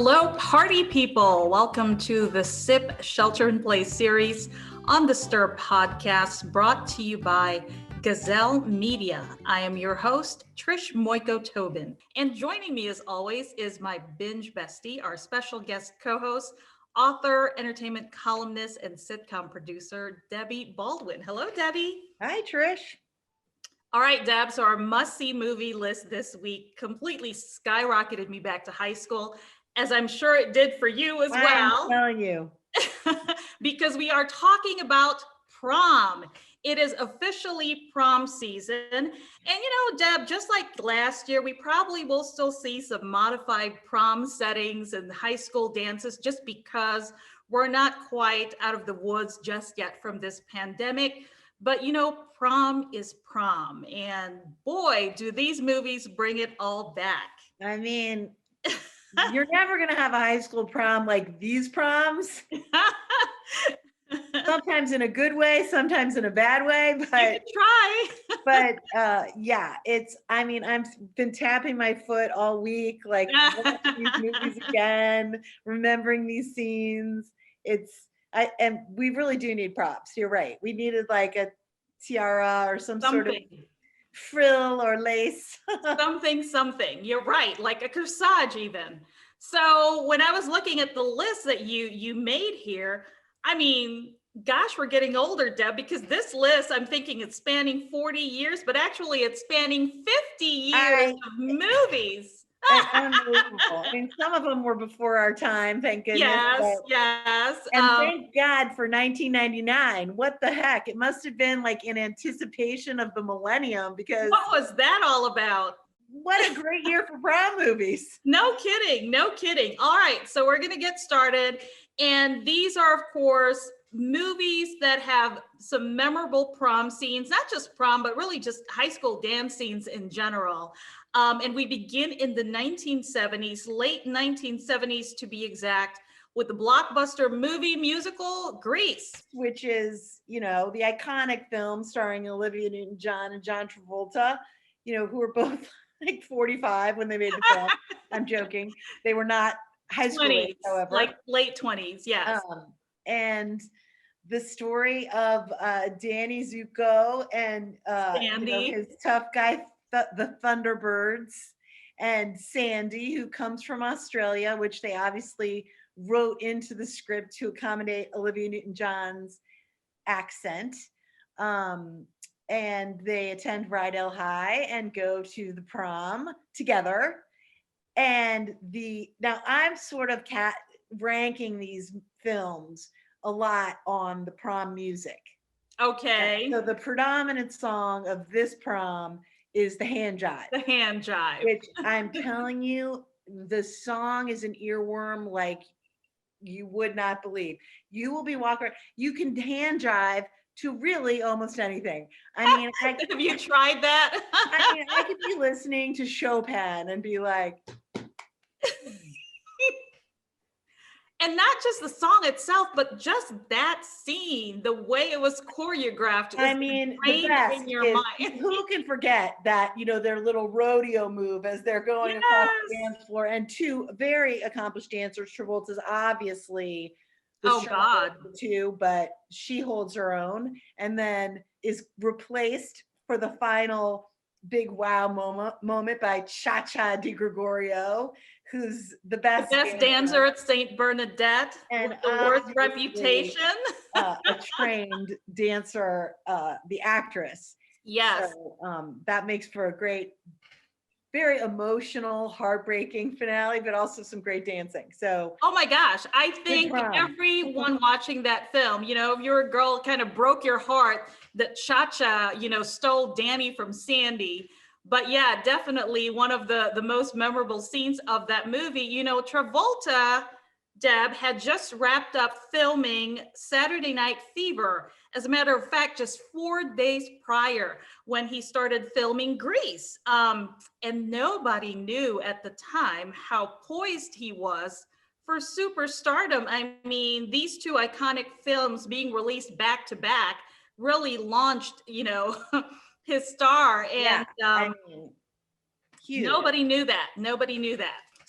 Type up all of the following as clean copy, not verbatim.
Hello, party people. Welcome to the SIP Shelter in Place series on the Stir podcast, brought to you by Gazelle Media. I am your host, Trish Muyco-Tobin. And joining me as always is my Binge Bestie, our special guest co-host, author, entertainment columnist, and sitcom producer, Debbie Baldwin. Hello, Debbie. Hi, Trish. All right, Deb. So our must-see movie list this week completely skyrocketed me back to high school, as I'm sure it did for you as well. I'm telling you. Because we are talking about Prom. It is officially prom season. And Deb, just like last year, we probably will still see some modified prom settings and high school dances just because we're not quite out of the woods just yet from this pandemic. But prom is prom. And boy, do these movies bring it all back. I mean, you're never going to have a high school prom like these proms. Sometimes in a good way, sometimes in a bad way, but you can try. I've been tapping my foot all week, like watching these movies again, remembering these scenes. And we really do need props. You're right. We needed like a tiara or something. Sort of frill or lace. something. You're right. Like a corsage even. So when I was looking at the list that you made here, I mean, gosh, we're getting older, Deb, because this list, I'm thinking it's spanning 40 years, but actually it's spanning 50 years of movies. Unbelievable. I mean, some of them were before our time, thank goodness. Yes. And thank God for 1999. What the heck? It must have been like in anticipation of the millennium, because what was that all about? What a great year for prom movies. No kidding. All right, so we're going to get started. And these are, of course, movies that have some memorable prom scenes, not just prom, but really just high school dance scenes in general. And we begin in the 1970s, late 1970s to be exact, with the blockbuster movie musical Grease. Which is, the iconic film starring Olivia Newton-John and John Travolta, who were both like 45 when they made the film. I'm joking. They were not high school age, however. Like late 20s, yes. And the story of Danny Zuko and his tough guy, the Thunderbirds, and Sandy, who comes from Australia, which they obviously wrote into the script to accommodate Olivia Newton-John's accent. And they attend Rydell High and go to the prom together. And now I'm sort of ranking these films a lot on the prom music. Okay. So the predominant song of this prom is the hand jive. The hand jive. Which I'm telling you, the song is an earworm like you would not believe. You will be walking, you can hand jive to really almost anything. I mean, have you tried that? I could be listening to Chopin and be like, and not just the song itself, but just that scene, the way it was choreographed. The best in your mind. Who can forget that, their little rodeo move as they're going across the dance floor, and two very accomplished dancers. Travolta's obviously too, but she holds her own, and then is replaced for the final big wow moment by Cha-Cha Di Gregorio, who's the best dancer at St. Bernadette, and with the worst reputation. A trained dancer, the actress. Yes. So, that makes for a great, very emotional, heartbreaking finale, but also some great dancing. So, oh my gosh, I think everyone watching that film, if you're a girl, kind of broke your heart that Cha-Cha, stole Danny from Sandy. But yeah, definitely one of the most memorable scenes of that movie. Travolta, Deb, had just wrapped up filming Saturday Night Fever. As a matter of fact, just 4 days prior, when he started filming Grease. And nobody knew at the time how poised he was for superstardom. I mean, these two iconic films being released back to back really launched, his star. And huge. Nobody knew that.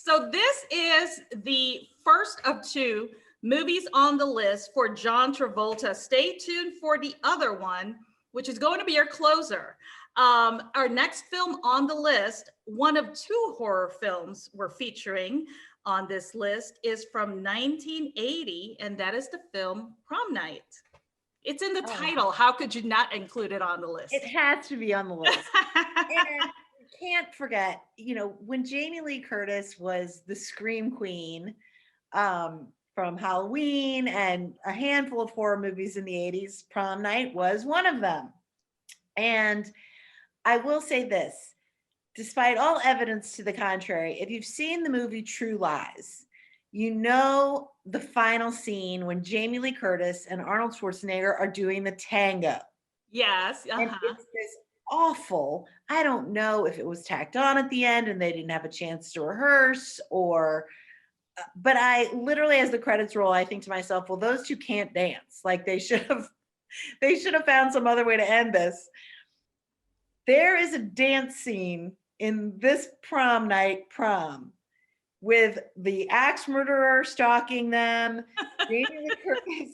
So this is the first of two movies on the list for John Travolta. Stay tuned for the other one, which is going to be our closer. Our next film on the list, one of two horror films we're featuring on this list, is from 1980, and that is the film Prom Night. It's in the title. How could you not include it on the list? It has to be on the list. And can't forget, when Jamie Lee Curtis was the Scream Queen from Halloween and a handful of horror movies in the 80s, Prom Night was one of them. And I will say this, despite all evidence to the contrary, if you've seen the movie True Lies, you know the final scene when Jamie Lee Curtis and Arnold Schwarzenegger are doing the tango. Yes. And it's this awful, I don't know if it was tacked on at the end and they didn't have a chance to rehearse but I literally, as the credits roll, I think to myself, well, those two can't dance. Like they should have found some other way to end this. There is a dance scene in this Prom Night prom with the axe murderer stalking them. Jamie Lee Curtis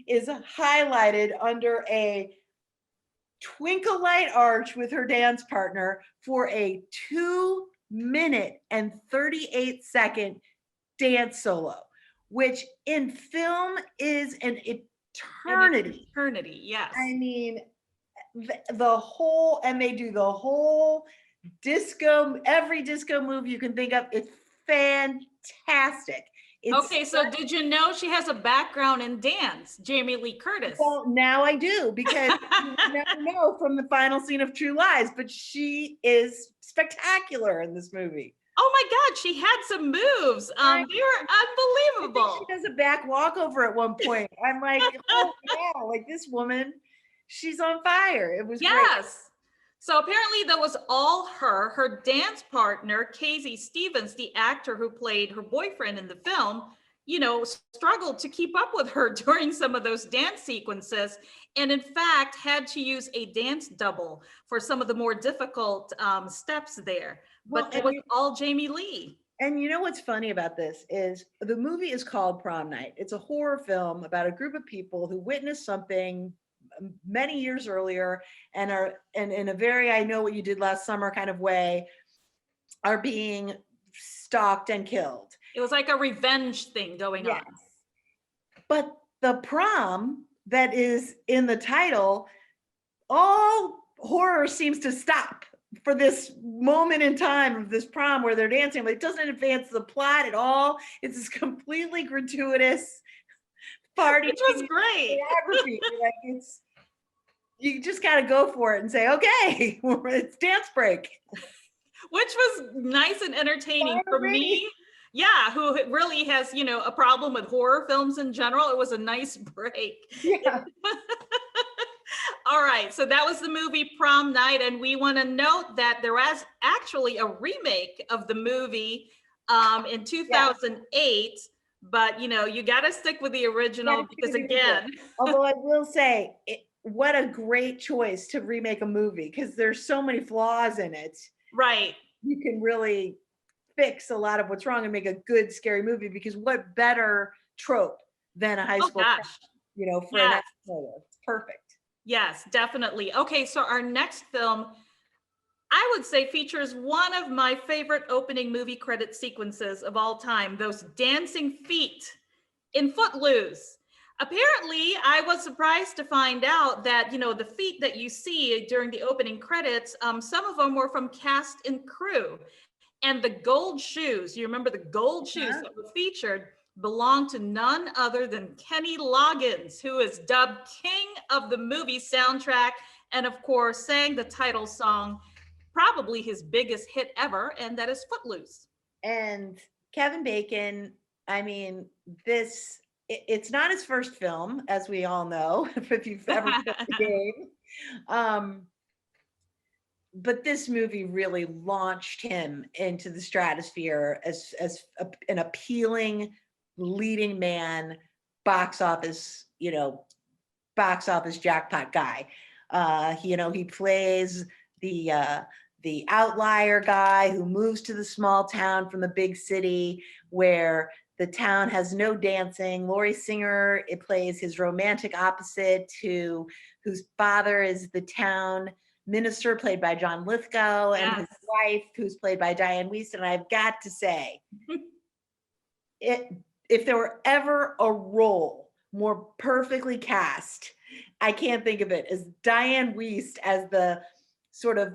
is highlighted under a twinkle light arch with her dance partner for a 2-minute and 38-second dance solo, which in film is an eternity. Eternity, yes. I mean, the whole, and they do the whole disco, every disco move you can think of. It's fantastic. Okay, so did you know she has a background in dance, Jamie Lee Curtis? Well, now I do, because you never know from the final scene of True Lies, but she is spectacular in this movie. Oh my God, she had some moves. They were unbelievable. She does a back walkover at one point. I'm like, oh yeah, like this woman, she's on fire. It was great. So apparently that was all her. Her dance partner, Casey Stevens, the actor who played her boyfriend in the film, struggled to keep up with her during some of those dance sequences. And in fact, had to use a dance double for some of the more difficult steps there. But it was all Jamie Lee. And you know what's funny about this is the movie is called Prom Night. It's a horror film about a group of people who witnessed something many years earlier and in a very I know what you did last summer kind of way are being stalked and killed. It was like a revenge thing going on. But the prom that is in the title, all horror seems to stop for this moment in time of this prom where they're dancing. But it doesn't advance the plot at all. It's this completely gratuitous party. Which was great. Like you just got to go for it and say, okay, it's dance break. Which was nice and entertaining for me. Yeah, who really has, a problem with horror films in general. It was a nice break. Yeah. All right, so that was the movie Prom Night, and we want to note that there was actually a remake of the movie in 2008, but you got to stick with the original because again. Although I will say, what a great choice to remake a movie because there's so many flaws in it. Right. You can really fix a lot of what's wrong and make a good scary movie because what better trope than a high school prom, for an episode. It's perfect. Yes, definitely. Okay, so our next film, I would say, features one of my favorite opening movie credit sequences of all time, those dancing feet in Footloose. Apparently, I was surprised to find out that, the feet that you see during the opening credits, some of them were from cast and crew. And the gold shoes, you remember the gold shoes that were featured, belonged to none other than Kenny Loggins, who is dubbed king of the movie soundtrack and of course sang the title song, probably his biggest hit ever, and that is Footloose. And Kevin Bacon, I mean, it's not his first film, as we all know, if you've ever played the game. But this movie really launched him into the stratosphere as an appealing leading man, box office jackpot guy. He plays the the outlier guy who moves to the small town from the big city where the town has no dancing. Laurie Singer, it plays his romantic opposite, whose father is the town minister, played by John Lithgow, and his wife, who's played by Diane Wiest. And I've got to say, if there were ever a role more perfectly cast, I can't think of it, as Diane Wiest as the sort of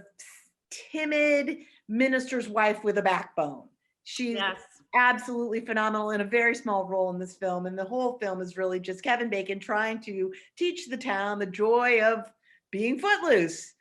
timid minister's wife with a backbone. She's absolutely phenomenal in a very small role in this film. And the whole film is really just Kevin Bacon trying to teach the town the joy of being footloose.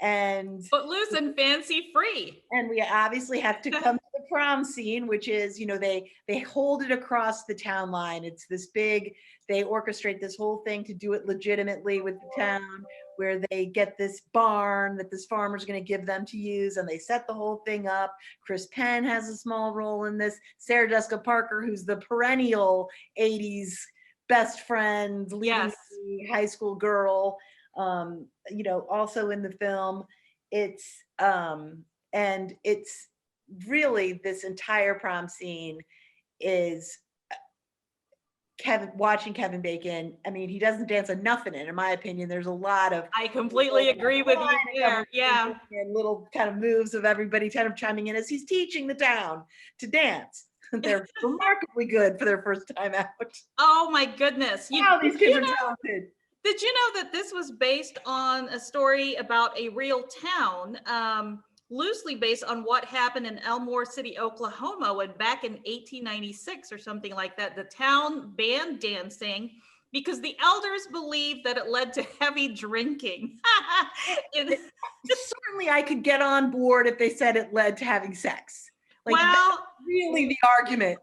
And footloose and fancy free. And we obviously have to come to the prom scene, which is, you know, they hold it across the town line. It's this big, they orchestrate this whole thing to do it legitimately with the town, where they get this barn that this farmer's going to give them to use, and they set the whole thing up. Chris Penn has a small role in this. Sarah Jessica Parker, who's the perennial 80s best friend, leading high school girl, you know, also in the film. It's and it's really, this entire prom scene is watching Kevin Bacon. I mean, he doesn't dance enough in it, in my opinion. There's a lot of, I completely agree with you there. Yeah, and little kind of moves of everybody kind of chiming in as he's teaching the town to dance. They're remarkably good for their first time out. Oh my goodness! Wow, these kids are talented. Did you know that this was based on a story about a real town, loosely based on what happened in Elmore City, Oklahoma, when back in 1896 or something like that, the town banned dancing because the elders believed that it led to heavy drinking. Certainly I could get on board if they said it led to having sex. Like, well, really the argument.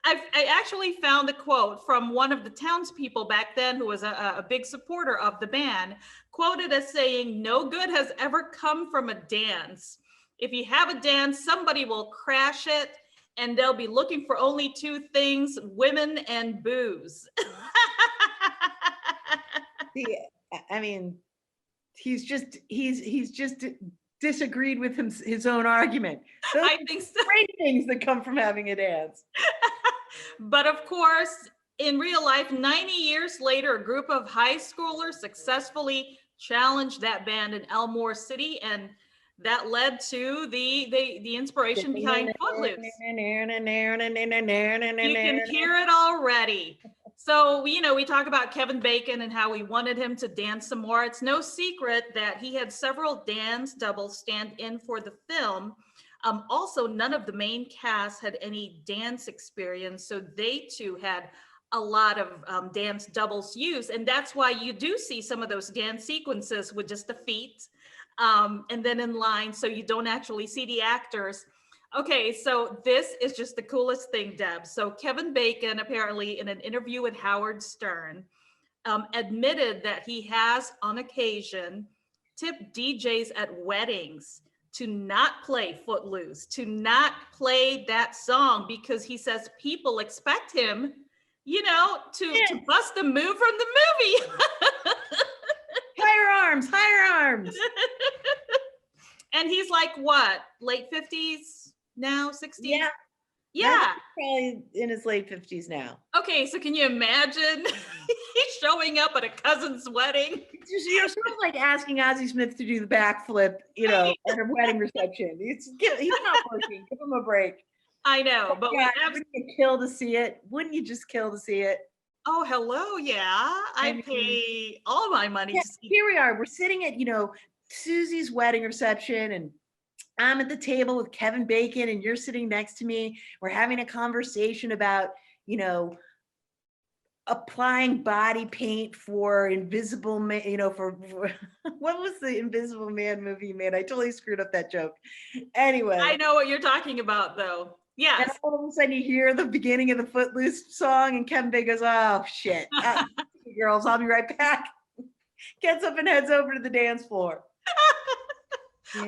I actually found a quote from one of the townspeople back then, who was a big supporter of the ban, quoted as saying, "No good has ever come from a dance. If you have a dance, somebody will crash it, and they'll be looking for only two things: women and booze." Yeah, I mean, he's just disagreed with his own argument. Those I think so. Great things that come from having a dance. But of course, in real life, 90 years later, a group of high schoolers successfully challenged that ban in Elmore City, and that led to the inspiration behind Footloose. You can hear it already. So, you know, we talk about Kevin Bacon and how we wanted him to dance some more. It's no secret that he had several dance doubles stand in for the film. Also, none of the main cast had any dance experience, so they too had a lot of dance doubles used, and that's why you do see some of those dance sequences with just the feet and then in line, so you don't actually see the actors. Okay, so this is just the coolest thing, Deb. So Kevin Bacon, apparently in an interview with Howard Stern, admitted that he has on occasion tipped DJs at weddings to not play Footloose, to not play that song, because he says people expect him, you know, to bust a move from the movie. Higher arms. And he's like, what, late 50s now, 60s? Yeah. Probably in his late 50s now. Okay, so can you imagine he's showing up at a cousin's wedding? You're sort of like asking Ozzie Smith to do the backflip, you know, at a wedding reception. He's not working. Give him a break. I know, but wouldn't you kill to see it? Wouldn't you just kill to see it? Oh, hello, yeah. I pay all my money to see. Here we are. We're sitting at, you know, Susie's wedding reception, and I'm at the table with Kevin Bacon, and you're sitting next to me. We're having a conversation about, you know, applying body paint for Invisible Man, you know, for what was the Invisible Man movie you made? I totally screwed up that joke. Anyway. I know what you're talking about, though. Yes. And all of a sudden you hear the beginning of the Footloose song, and Kevin Bacon goes, "Oh, shit. Girls, I'll be right back." Gets up and heads over to the dance floor.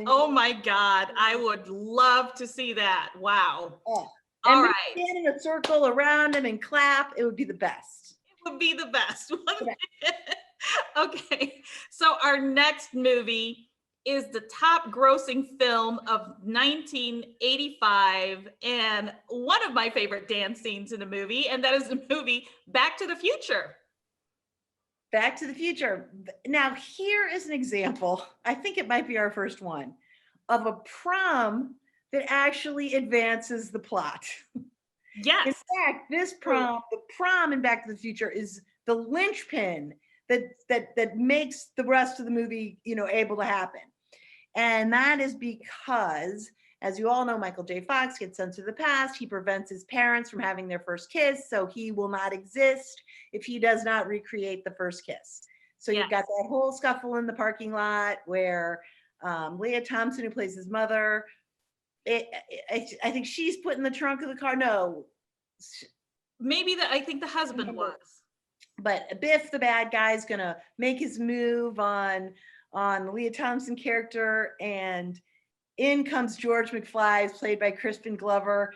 Oh my God, I would love to see that. Wow. Oh. All right. Stand in a circle around him and clap. It would be the best. It would be the best. Okay. So our next movie is the top grossing film of 1985 and one of my favorite dance scenes in the movie, and that is the movie Back to the Future. Back to the Future. Now, here is an example. I think it might be our first one of a prom that actually advances the plot. Yes. In fact, this prom, the prom in Back to the Future, is the linchpin that makes the rest of the movie, able to happen. And that is because, as you all know, Michael J. Fox gets sent to the past. He prevents his parents from having their first kiss, so he will not exist if he does not recreate the first kiss. So You've got that whole scuffle in the parking lot where Leah Thompson, who plays his mother, I think she's put in the trunk of the car. No. Maybe I think the husband was. But Biff, the bad guy, is going to make his move on the Leah Thompson character, and in comes George McFly, played by Crispin Glover.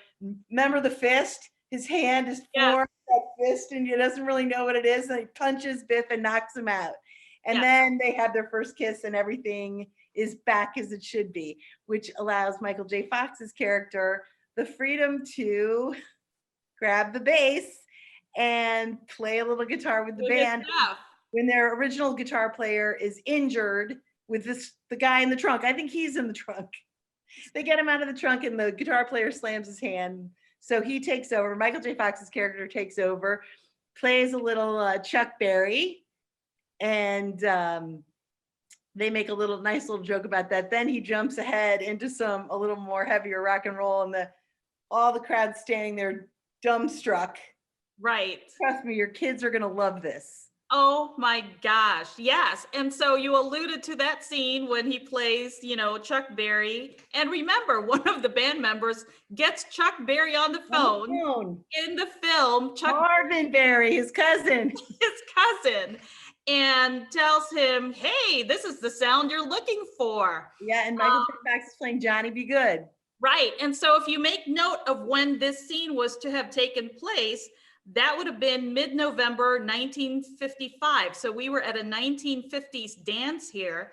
Remember the fist? His hand is formed, that fist, and he doesn't really know what it is, and he punches Biff and knocks him out. And then they have their first kiss, and everything is back as it should be, which allows Michael J. Fox's character the freedom to grab the bass and play a little guitar with the band when their original guitar player is injured with the guy in the trunk. I think he's in the trunk. They get him out of the trunk and the guitar player slams his hand. So he takes over. Michael J. Fox's character takes over, plays a little Chuck Berry, and they make a nice little joke about that. Then he jumps ahead into a little more heavier rock and roll, and all the crowd standing there dumbstruck. Right. Trust me, your kids are going to love this. Oh my gosh. Yes. And so you alluded to that scene when he plays, Chuck Berry. And remember, one of the band members gets Chuck Berry on the phone. In the film. Marvin Berry, his cousin. And tells him, hey, this is the sound you're looking for. Yeah, and Michael J. Fox is playing Johnny B. Goode. Right. And so if you make note of when this scene was to have taken place, that would have been mid-November 1955. So we were at a 1950s dance here.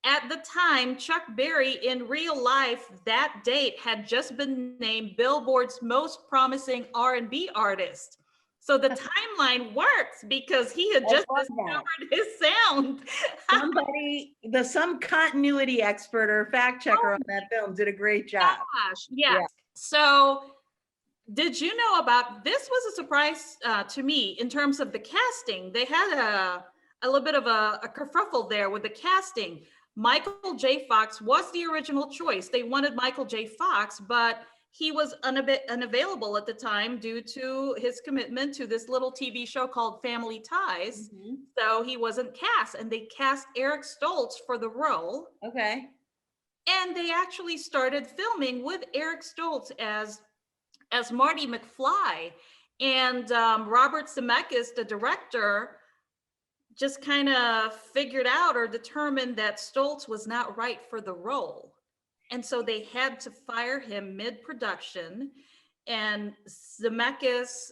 At the time, Chuck Berry, in real life, that date had just been named Billboard's most promising R&B artist. So the timeline works because he had just discovered his sound. Some continuity expert or fact checker on that film did a great job. Gosh, yes. Yeah. So did you know about, this was a surprise to me in terms of the casting. They had a little bit of a kerfuffle there with the casting. Michael J. Fox was the original choice. They wanted Michael J. Fox, but he was unavailable at the time due to his commitment to this little TV show called Family Ties. Mm-hmm. So he wasn't cast, and they cast Eric Stoltz for the role. Okay. And they actually started filming with Eric Stoltz as Marty McFly. And Robert Zemeckis, the director, just kind of figured out or determined that Stoltz was not right for the role. And so they had to fire him mid-production, and Zemeckis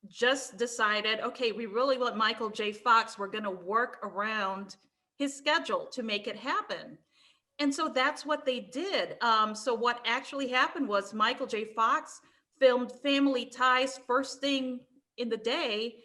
just decided, okay, we really want Michael J. Fox. We're going to work around his schedule to make it happen. And so that's what they did. So what actually happened was Michael J. Fox filmed Family Ties first thing in the day,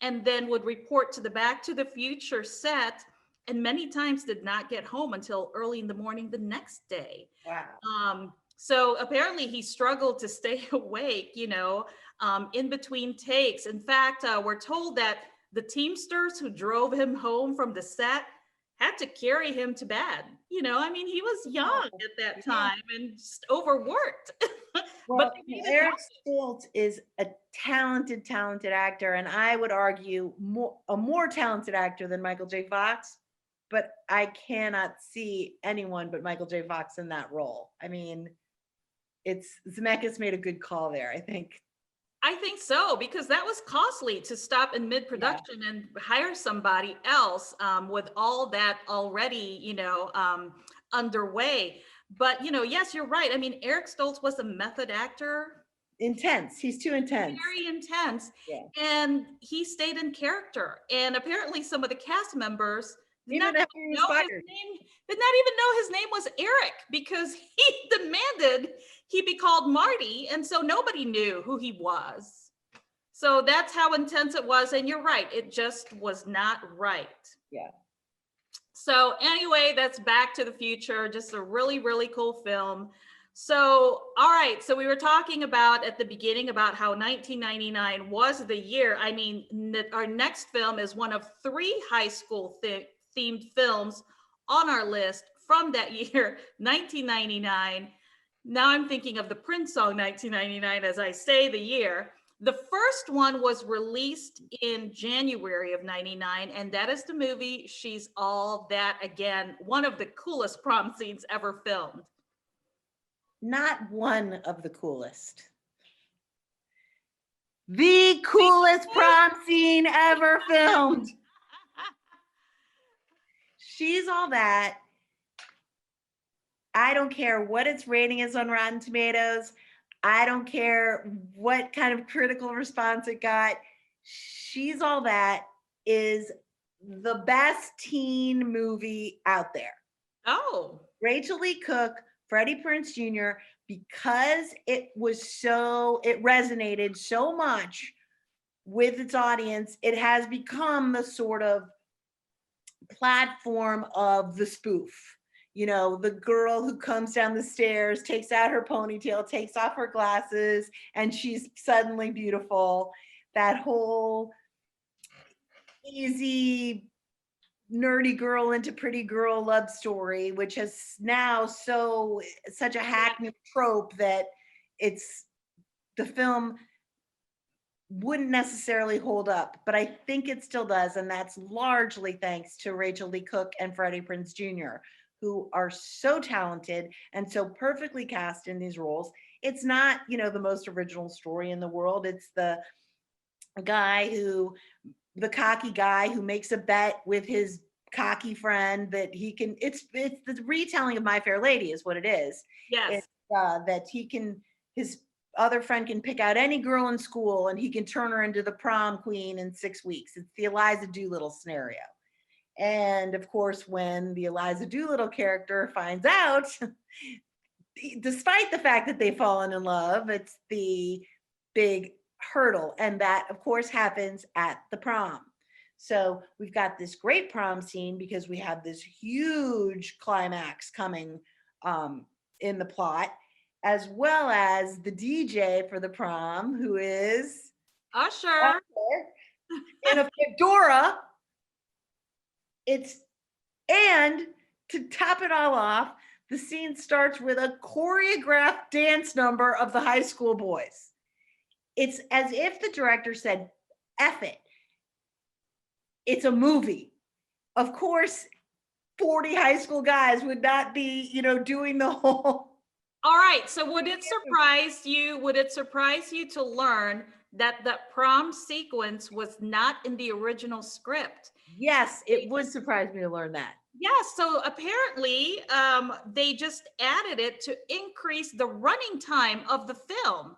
and then would report to the Back to the Future set, and many times did not get home until early in the morning the next day. Wow. So apparently he struggled to stay awake, in between takes. In fact, we're told that the Teamsters who drove him home from the set had to carry him to bed. He was young at that time and just overworked. Well, Eric Stoltz is a talented actor, and I would argue a more talented actor than Michael J. Fox. But I cannot see anyone but Michael J. Fox in that role. I mean, Zemeckis made a good call there, I think. I think so, because that was costly to stop in mid-production and hire somebody else with all that already, underway. But, yes, you're right. I mean, Eric Stoltz was a method actor. Intense. He's too intense. Very intense. Yeah. And he stayed in character. And apparently some of the cast members Did not even know his name was Eric, because he demanded he be called Marty, and so nobody knew who he was. So that's how intense it was, and you're right, it just was not right. Yeah. So anyway, that's Back to the Future, just a really, really cool film. So, all right, so we were talking about at the beginning about how 1999 was the year. I mean, our next film is one of 3 high school themed films on our list from that year, 1999. Now I'm thinking of the Prince song 1999 as I say the year. The first one was released in January of 99, and that is the movie She's All That Again, one of the coolest prom scenes ever filmed. Not one of the coolest. The coolest prom scene ever filmed. She's All That. I don't care what its rating is on Rotten Tomatoes. I don't care what kind of critical response it got. She's All That is the best teen movie out there. Oh. Rachel Lee Cook, Freddie Prinze Jr., because it resonated so much with its audience, it has become the sort of platform of the spoof. You know, the girl who comes down the stairs, takes out her ponytail, takes off her glasses, and she's suddenly beautiful. That whole easy, nerdy girl into pretty girl love story, which is now such a hackneyed trope that the film wouldn't necessarily hold up, but I think it still does, and that's largely thanks to Rachel Lee Cook and Freddie Prinze Jr., who are so talented and so perfectly cast in these roles. It's not, the most original story in the world. It's the cocky guy who makes a bet with his cocky friend that he can, it's the retelling of My Fair Lady is what it is. Yes. It's, that his other friend can pick out any girl in school and he can turn her into the prom queen in 6 weeks. It's the Eliza Doolittle scenario. And of course, when the Eliza Doolittle character finds out, despite the fact that they've fallen in love, it's the big hurdle. And that, of course, happens at the prom. So we've got this great prom scene because we have this huge climax coming in the plot, as well as the DJ for the prom, who is Usher in a fedora. And to top it all off, the scene starts with a choreographed dance number of the high school boys. It's as if the director said, F it. It's a movie. Of course, 40 high school guys would not be, doing the whole. All right. So would it surprise you to learn that prom sequence was not in the original script? Yes, it would surprise me to learn that. Yes. So apparently they just added it to increase the running time of the film.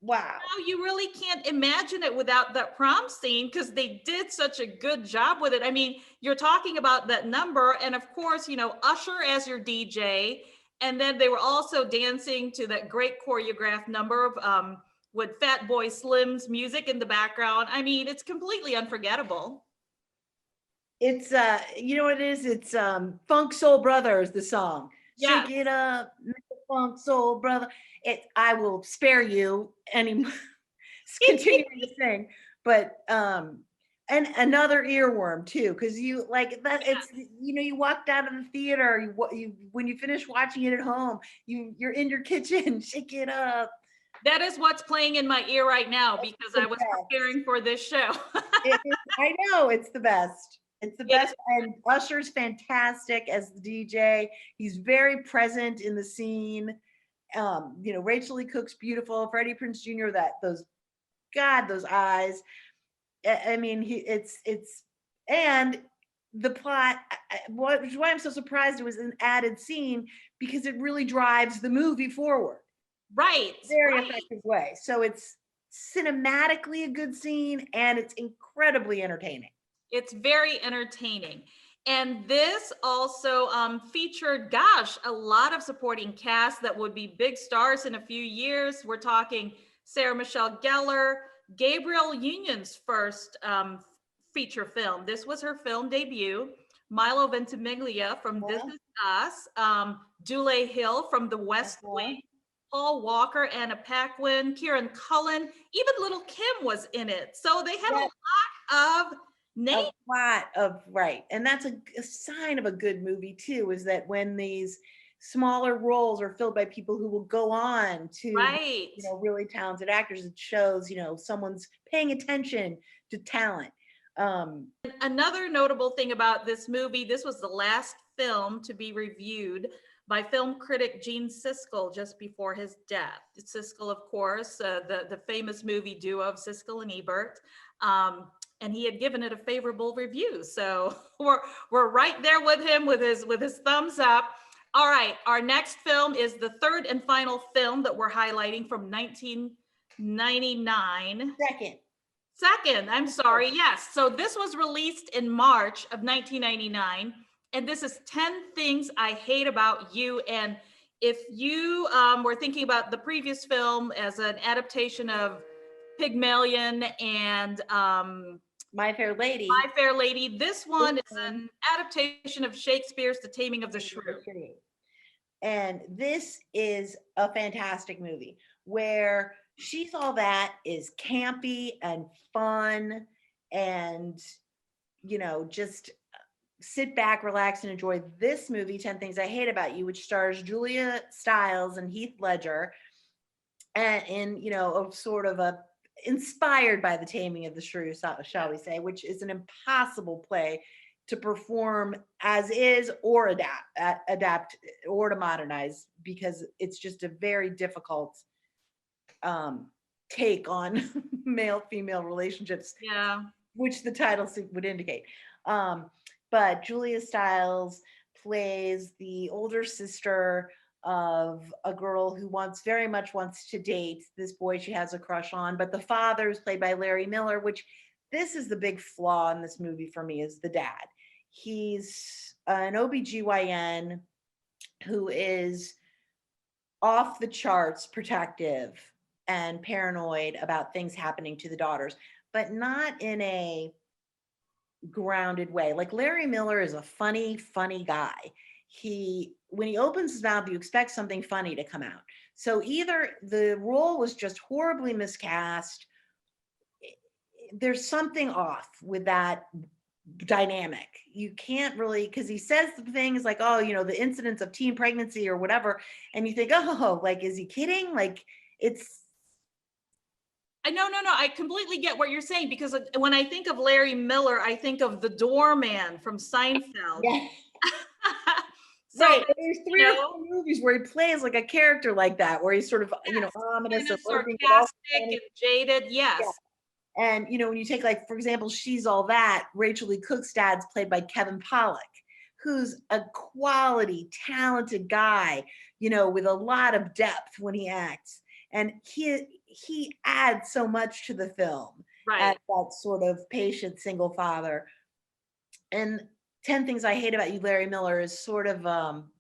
Wow. Now you really can't imagine it without that prom scene because they did such a good job with it. I mean, you're talking about that number, and of course, Usher as your DJ, and then they were also dancing to that great choreographed number of with Fatboy Slim's music in the background. I mean, it's completely unforgettable. It's you know what it is? It's Funk Soul Brothers, the song. Yes. Shake it up, Funk Soul Brother. I will spare you any continuing to sing, but and another earworm too, because you like that. It's you walked out of the theater. When you finish watching it at home, you're in your kitchen. Shake it up. That is what's playing in my ear right now because I was preparing for this show. I know it's the best. It's the best. And Usher's fantastic as the DJ. He's very present in the scene. Rachel Lee Cook's beautiful. Freddie Prinze Jr. Those eyes. I mean, and the plot. Which is why I'm so surprised it was an added scene, because it really drives the movie forward. Right. Very effective way. So it's cinematically a good scene, and it's incredibly entertaining. It's very entertaining. And this also featured, gosh, a lot of supporting cast that would be big stars in a few years. We're talking Sarah Michelle Gellar, Gabrielle Union's first feature film. This was her film debut. Milo Ventimiglia from This Is Us, Dule Hill from The West Wing, Paul Walker, Anna Paquin, Kieran Cullen, even Little Kim was in it. So they had a lot of names. A lot of, right. And that's a sign of a good movie too, is that when these smaller roles are filled by people who will go on to, right, you know, really talented actors, it shows, you know, someone's paying attention to talent. Another notable thing about this movie, this was the last film to be reviewed by film critic Gene Siskel just before his death. Siskel, of course, the famous movie duo of Siskel and Ebert. And he had given it a favorable review. So we're right there with him with his thumbs up. All right, our next film is the third and final film that we're highlighting from 1999. Second, I'm sorry, yes. So this was released in March of 1999, and this is 10 Things I Hate About You. And if you were thinking about the previous film as an adaptation of Pygmalion and My Fair Lady. My Fair Lady, this one is an adaptation of Shakespeare's The Taming of the Shrew. And this is a fantastic movie where She's All That is campy and fun and, you know, just sit back, relax, and enjoy this movie, 10 Things I Hate About You, which stars Julia Stiles and Heath Ledger, and in, you know, a sort of a inspired by The Taming of the Shrew, shall we say, which is an impossible play to perform as is or adapt or to modernize, because it's just a very difficult take on male-female relationships, which the title would indicate. But Julia Stiles plays the older sister of a girl who very much wants to date this boy she has a crush on, but the father is played by Larry Miller, which this is the big flaw in this movie for me, is the dad. He's an OBGYN who is off the charts protective and paranoid about things happening to the daughters, but not in a grounded way. Like Larry Miller is a funny guy. When he opens his mouth, you expect something funny to come out. So either the role was just horribly miscast, there's something off with that dynamic. You can't really, because he says things like, oh, you know, the incidence of teen pregnancy or whatever, and you think, oh, like, is he kidding? Like, it's No, I completely get what you're saying, because when I think of Larry Miller, I think of the doorman from Seinfeld. Yeah. So, right. There's three or four movies where he plays like a character like that, where he's sort of, you know, ominous and sarcastic and jaded. Yes. Yeah. And, you know, when you take, like, for example, She's All That, Rachel Lee Cook's dad's played by Kevin Pollak, who's a quality, talented guy, you know, with a lot of depth when he acts. And he adds so much to the film, as that sort of patient single father. And 10 Things I Hate About You, Larry Miller, is sort of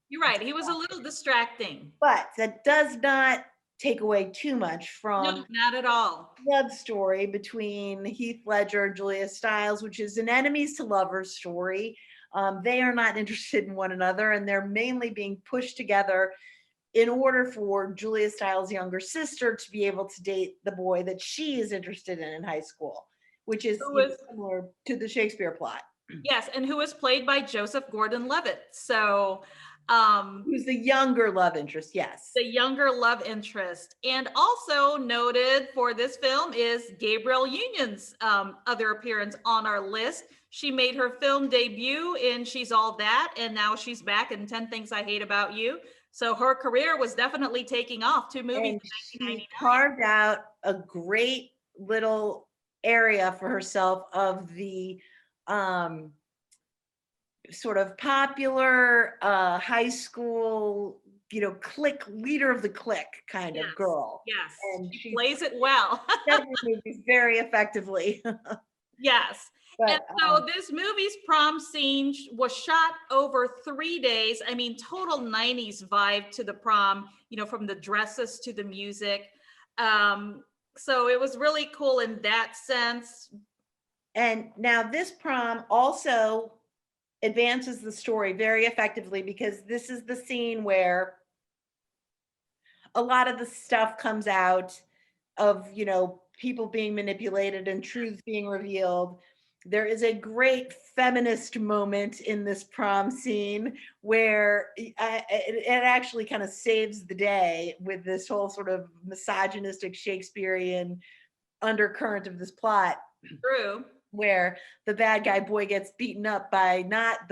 you're right, he was a little distracting, but that does not take away too much from not at all love story between Heath Ledger and Julia Stiles, which is an enemies to lovers story. They are not interested in one another, and they're mainly being pushed together in order for Julia Stiles' younger sister to be able to date the boy that she is interested in high school, which is similar to the Shakespeare plot. Yes, and who was played by Joseph Gordon-Levitt. So who's the younger love interest? Yes, the younger love interest. And also noted for this film is Gabrielle Union's other appearance on our list. She made her film debut in She's All That, and now she's back in 10 Things I Hate About You. So her career was definitely taking off. 2 movies in 1999. She carved out a great little area for herself of the sort of popular high school, you know, clique, leader of the clique kind of girl. Yes, and she plays it well. Movies very effectively. Yes. And so this movie's prom scene was shot over 3 days. I mean, total 90s vibe to the prom, from the dresses to the music. So it was really cool in that sense. And now this prom also advances the story very effectively, because this is the scene where a lot of the stuff comes out of, people being manipulated and truths being revealed. There is a great feminist moment in this prom scene where it actually kind of saves the day with this whole sort of misogynistic Shakespearean undercurrent of this plot. True. Where the bad guy boy gets beaten up by not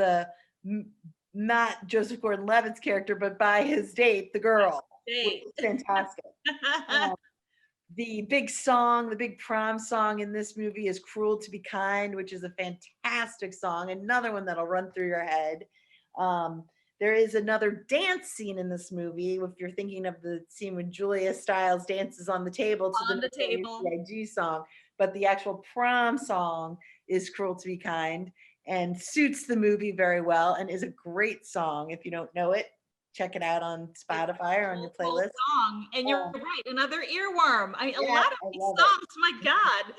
Joseph Gordon-Levitt's character, but by his date, the girl. Which is fantastic. The big prom song in this movie is Cruel to Be Kind, which is a fantastic song. Another one that'll run through your head. There is another dance scene in this movie. If you're thinking of the scene when Julia Stiles dances on the table to the CIG song, but the actual prom song is Cruel to Be Kind and suits the movie very well and is a great song. If you don't know it, check it out on Spotify or on your playlist. Song. And you're right, another earworm. I mean, a lot of these songs, my God.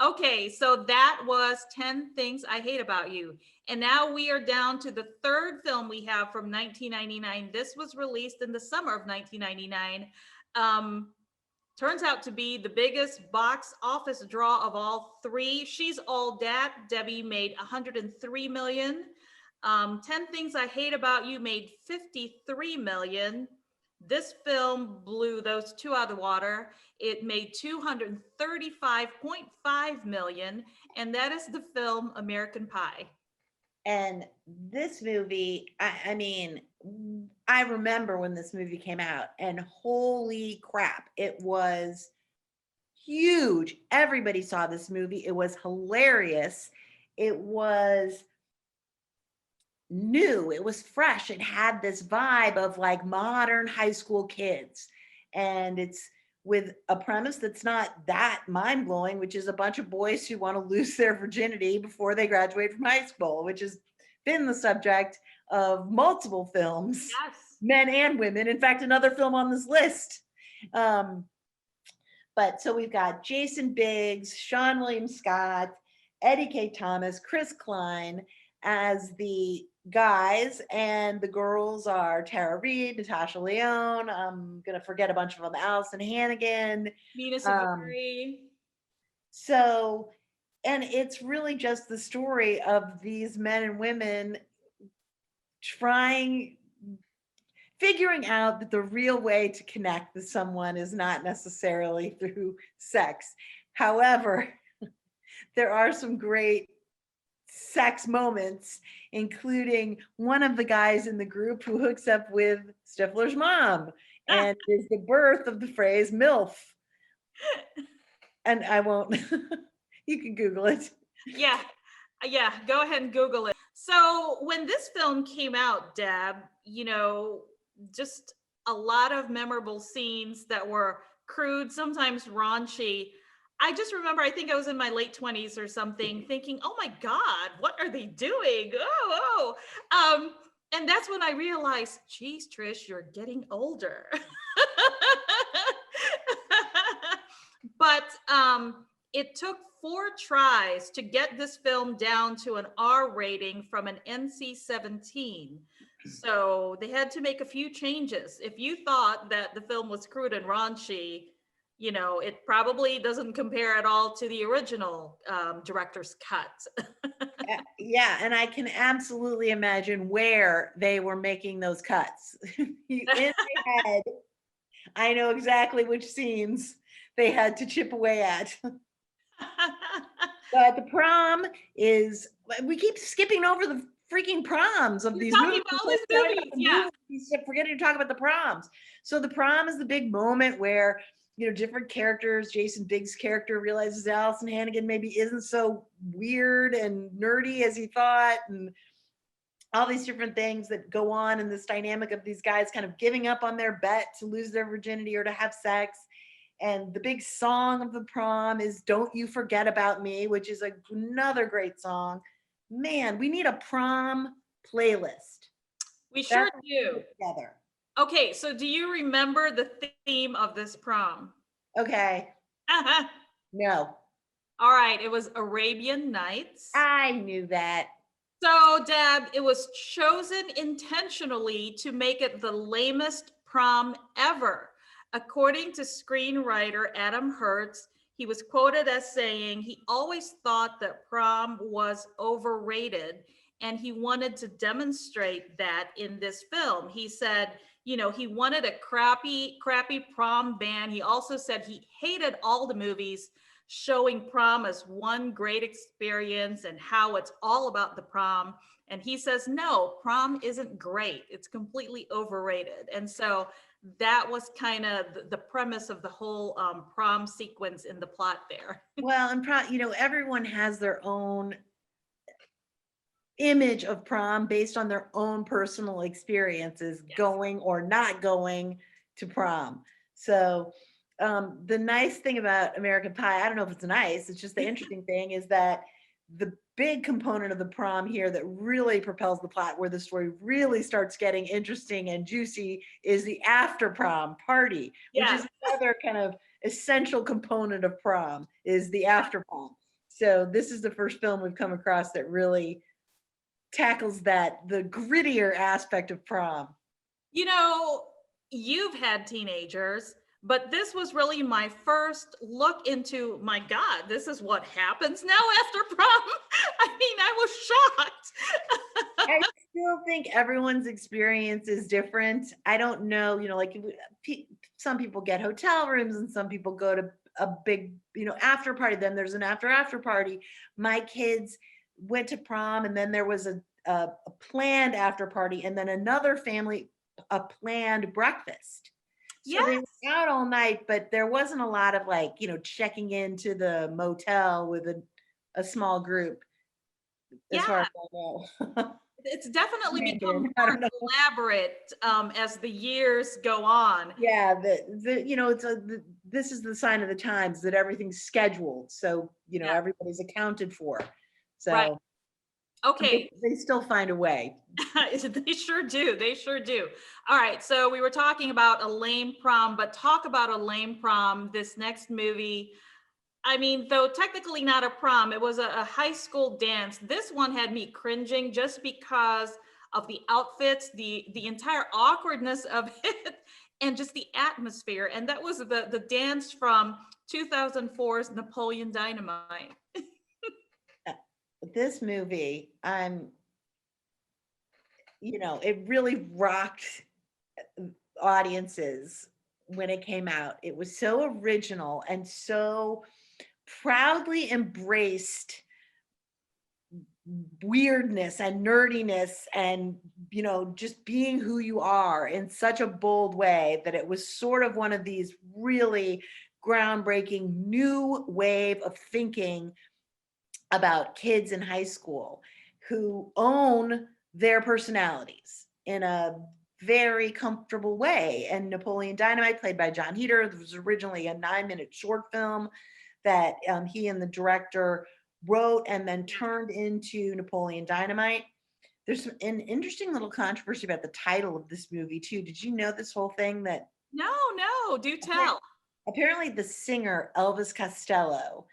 Okay, so that was 10 Things I Hate About You. And now we are down to the third film we have from 1999. This was released in the summer of 1999. Turns out to be the biggest box office draw of all three. She's All That, Debbie, made 103 million. 10 Things I Hate About You made 53 million. This film blew those two out of the water. It made 235.5 million, and that is the film American Pie. And this movie, I mean, I remember when this movie came out, and holy crap, it was huge. Everybody saw this movie. It was hilarious. It was new, it was fresh, it had this vibe of like modern high school kids, and it's with a premise that's not that mind-blowing, which is a bunch of boys who want to lose their virginity before they graduate from high school, which has been the subject of multiple films. Yes. Men and women, in fact another film on this list. But so we've got Jason Biggs, Sean William Scott, Eddie K. Thomas, Chris Klein as the guys, and the girls are Tara Reid, Natasha Lyonne, I'm gonna forget a bunch of them, Allison Hannigan, Nina Savary. So, and it's really just the story of these men and women figuring out that the real way to connect with someone is not necessarily through sex. However, there are some great sex moments, including one of the guys in the group who hooks up with Stifler's mom and is the birth of the phrase MILF. And I won't, you can Google it. Yeah, go ahead and Google it. So when this film came out, Deb, just a lot of memorable scenes that were crude, sometimes raunchy. I just remember, I think I was in my late 20s or something, thinking, oh my God, what are they doing? And that's when I realized, geez, Trish, you're getting older. But it took 4 tries to get this film down to an R rating from an NC-17. So they had to make a few changes. If you thought that the film was crude and raunchy, it probably doesn't compare at all to the original director's cut. Yeah, and I can absolutely imagine where they were making those cuts. In my head, I know exactly which scenes they had to chip away at. But the prom is, we keep skipping over the freaking proms of these movies. Forgetting to talk about the proms. So the prom is the big moment where different characters, Jason Biggs' character realizes Allison Hannigan maybe isn't so weird and nerdy as he thought, and all these different things that go on in this dynamic of these guys kind of giving up on their bet to lose their virginity or to have sex. And the big song of the prom is Don't You Forget About Me, which is another great song. Man, we need a prom playlist. We sure do. Together. Okay, so do you remember the theme of this prom? Okay. No. All right, it was Arabian Nights. I knew that. So, Deb, it was chosen intentionally to make it the lamest prom ever. According to screenwriter Adam Hertz, he was quoted as saying he always thought that prom was overrated, and he wanted to demonstrate that in this film. He said, you know, he wanted a crappy prom band. He also said he hated all the movies showing prom as one great experience and how it's all about the prom. And he says, no, prom isn't great. It's completely overrated. And so that was kind of the premise of the whole prom sequence in the plot there. Well, and everyone has their own image of prom based on their own personal experiences, yes, going or not going to prom. So the nice thing about American Pie, I don't know if it's nice, it's just the interesting thing is that the big component of the prom here that really propels the plot, where the story really starts getting interesting and juicy, is the after prom party, which is another kind of essential component of prom, is the after prom. So this is the first film we've come across that really tackles that, the grittier aspect of prom. You know, you've had teenagers, but this was really my first look into, my God, this is what happens now after prom. I mean, I was shocked. I still think everyone's experience is different. I don't know, like some people get hotel rooms and some people go to a big, after party. Then there's an after party. My kids went to prom, and then there was a planned after party, and then another family, a planned breakfast. So they were out all night, but there wasn't a lot of checking into the motel with a small group, as far as I know. It's definitely become more elaborate as the years go on. Yeah, this is the sign of the times that everything's scheduled. So, everybody's accounted for. So, right. Okay. They still find a way. They sure do. They sure do. All right. So we were talking about a lame prom, but talk about a lame prom. This next movie, I mean, though technically not a prom, it was a high school dance. This one had me cringing just because of the outfits, the entire awkwardness of it, and just the atmosphere. And that was the dance from 2004's Napoleon Dynamite. This movie, it really rocked audiences when it came out. It was so original and so proudly embraced weirdness and nerdiness and, just being who you are in such a bold way that it was sort of one of these really groundbreaking new wave of thinking about kids in high school who own their personalities in a very comfortable way. And Napoleon Dynamite, played by John Heder, was originally a 9-minute short film that he and the director wrote and then turned into Napoleon Dynamite. There's an interesting little controversy about the title of this movie too. Did you know this whole thing? That No, do tell. Apparently the singer Elvis Costello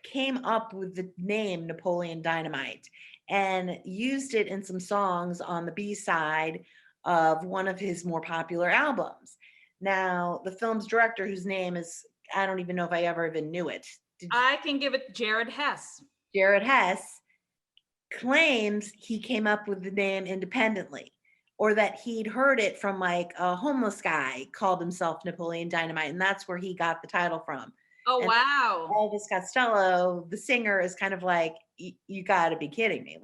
came up with the name Napoleon Dynamite and used it in some songs on the B-side of one of his more popular albums. Now, the film's director, whose name is, I don't even know if I ever even knew it. I can give it Jared Hess. Jared Hess claims he came up with the name independently, or that he'd heard it from a homeless guy called himself Napoleon Dynamite, and that's where he got the title from. Oh, and wow. Elvis Costello, the singer, is kind of like, you got to be kidding me.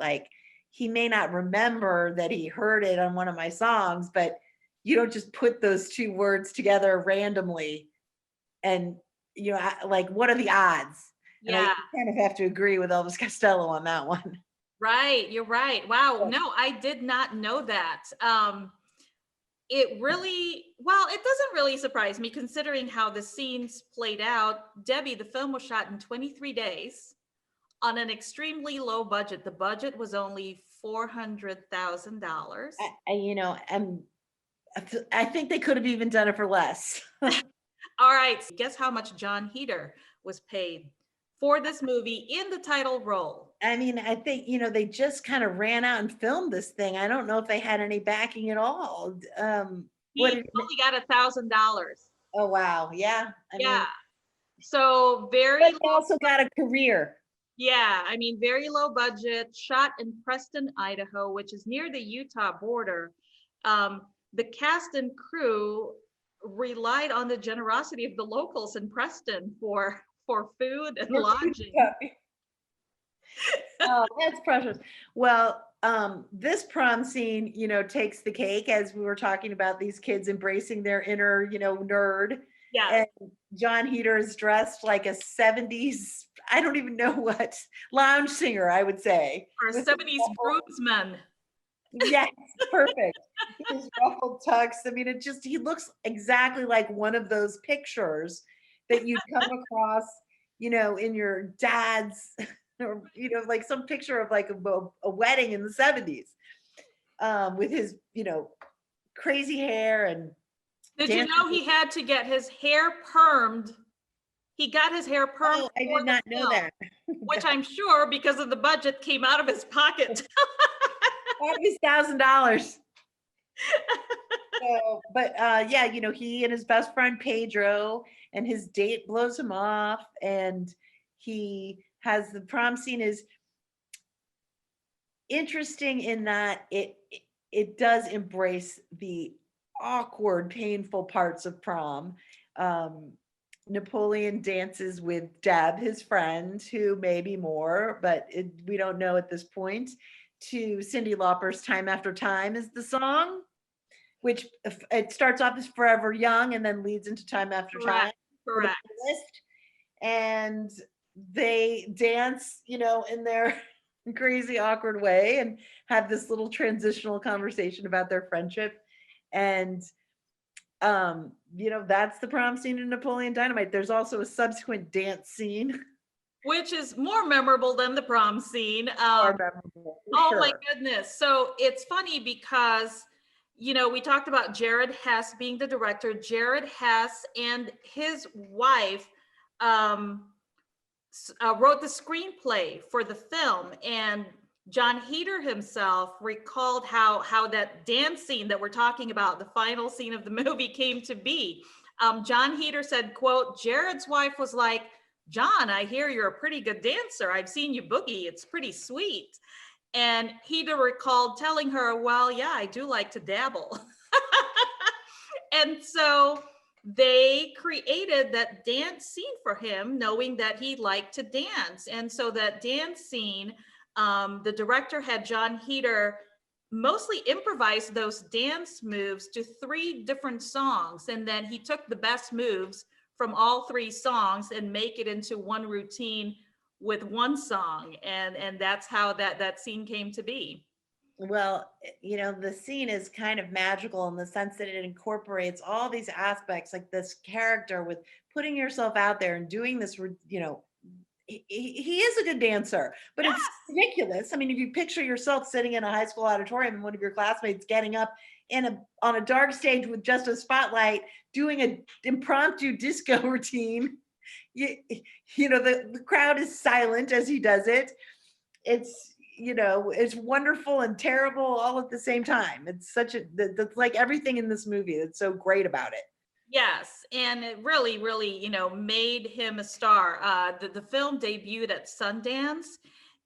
He may not remember that he heard it on one of my songs, but you don't just put those two words together randomly. And, what are the odds? Yeah. And I kind of have to agree with Elvis Costello on that one. Right. You're right. Wow. No, I did not know that. it doesn't really surprise me considering how the scenes played out. Debbie, the film was shot in 23 days on an extremely low budget. The budget was only $400,000. I think they could have even done it for less. All right, guess how much John Heder was paid for this movie in the title role? I mean, I think, they just kind of ran out and filmed this thing. I don't know if they had any backing at all. He only got $1,000. Oh, wow. Yeah. I mean, so very. But he also got a career. Yeah, I mean, very low budget, shot in Preston, Idaho, which is near the Utah border. The cast and crew relied on the generosity of the locals in Preston for food and lodging. Oh, that's precious. Well, this prom scene, takes the cake, as we were talking about these kids embracing their inner, nerd. Yeah. And John Heder is dressed like a 70s, I don't even know what, lounge singer, I would say. Or a 70s groomsman. Yes, perfect. His ruffled tux. I mean, he looks exactly like one of those pictures that you come across, in your dad's, or, like some picture of like a wedding in the 70s, with his, crazy hair. And did you know he had to get his hair permed? He got his hair permed. Oh, I did not know that. Which I'm sure, because of the budget, came out of his pocket. $1,000. So, but yeah, he and his best friend Pedro, and his date blows him off, and he has the prom scene is interesting in that it does embrace the awkward, painful parts of prom. Napoleon dances with Deb, his friend, who may be more, but we don't know at this point, to Cyndi Lauper's Time After Time is the song, which it starts off as Forever Young and then leads into Time After Time. Correct. And they dance, in their crazy, awkward way, and have this little transitional conversation about their friendship. And that's the prom scene in Napoleon Dynamite. There's also a subsequent dance scene, which is more memorable than the prom scene. More memorable, sure. My goodness. So it's funny because, we talked about Jared Hess being the director. Jared Hess and his wife wrote the screenplay for the film, and John Heder himself recalled how that dance scene that we're talking about, the final scene of the movie, came to be. John Heder said, quote, Jared's wife was like, John, I hear you're a pretty good dancer. I've seen you boogie. It's pretty sweet. And Heder recalled telling her, well, yeah, I do like to dabble. And so they created that dance scene for him, knowing that he liked to dance. And so that dance scene, the director had John Heder mostly improvise those dance moves to 3 different songs. And then he took the best moves from all 3 songs and make it into one routine with one song. And that's how that scene came to be. Well, the scene is kind of magical in the sense that it incorporates all these aspects, like this character with putting yourself out there and doing this, he is a good dancer, but yes. It's ridiculous. I mean, if you picture yourself sitting in a high school auditorium and one of your classmates getting up on a dark stage with just a spotlight, doing an impromptu disco routine, the crowd is silent as he does it. It's wonderful and terrible all at the same time. It's that's like everything in this movie that's so great about it. Yes, and it really, really, made him a star. The film debuted at Sundance,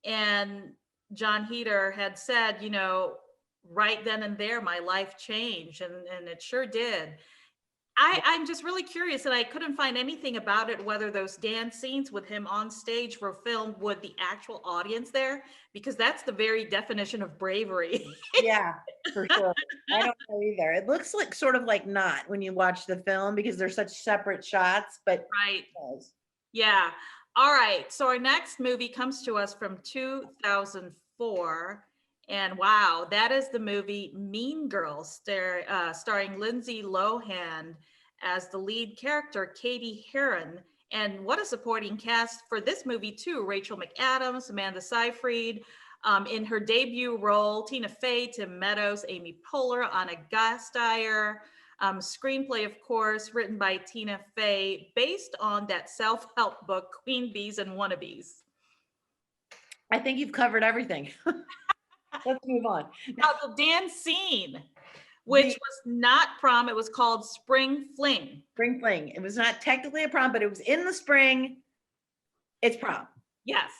and John Heder had said, right then and there, my life changed, and it sure did. I'm just really curious, and I couldn't find anything about it, whether those dance scenes with him on stage were filmed with the actual audience there, because that's the very definition of bravery. Yeah, for sure. I don't know either. It looks like sort of like not when you watch the film because they're such separate shots, but right. Yeah. All right. So our next movie comes to us from 2004, And wow, that is the movie Mean Girls, starring Lindsay Lohan as the lead character, Katie Heron. And what a supporting cast for this movie too. Rachel McAdams, Amanda Seyfried. In her debut role, Tina Fey, Tim Meadows, Amy Poehler, Anna Gasteyer. Screenplay, of course, written by Tina Fey, based on that self-help book, Queen Bees and Wannabes. I think you've covered everything. Let's move on. The dance scene, which was not prom, it was called Spring Fling. Spring Fling. It was not technically a prom, but it was in the spring. It's prom. Yes.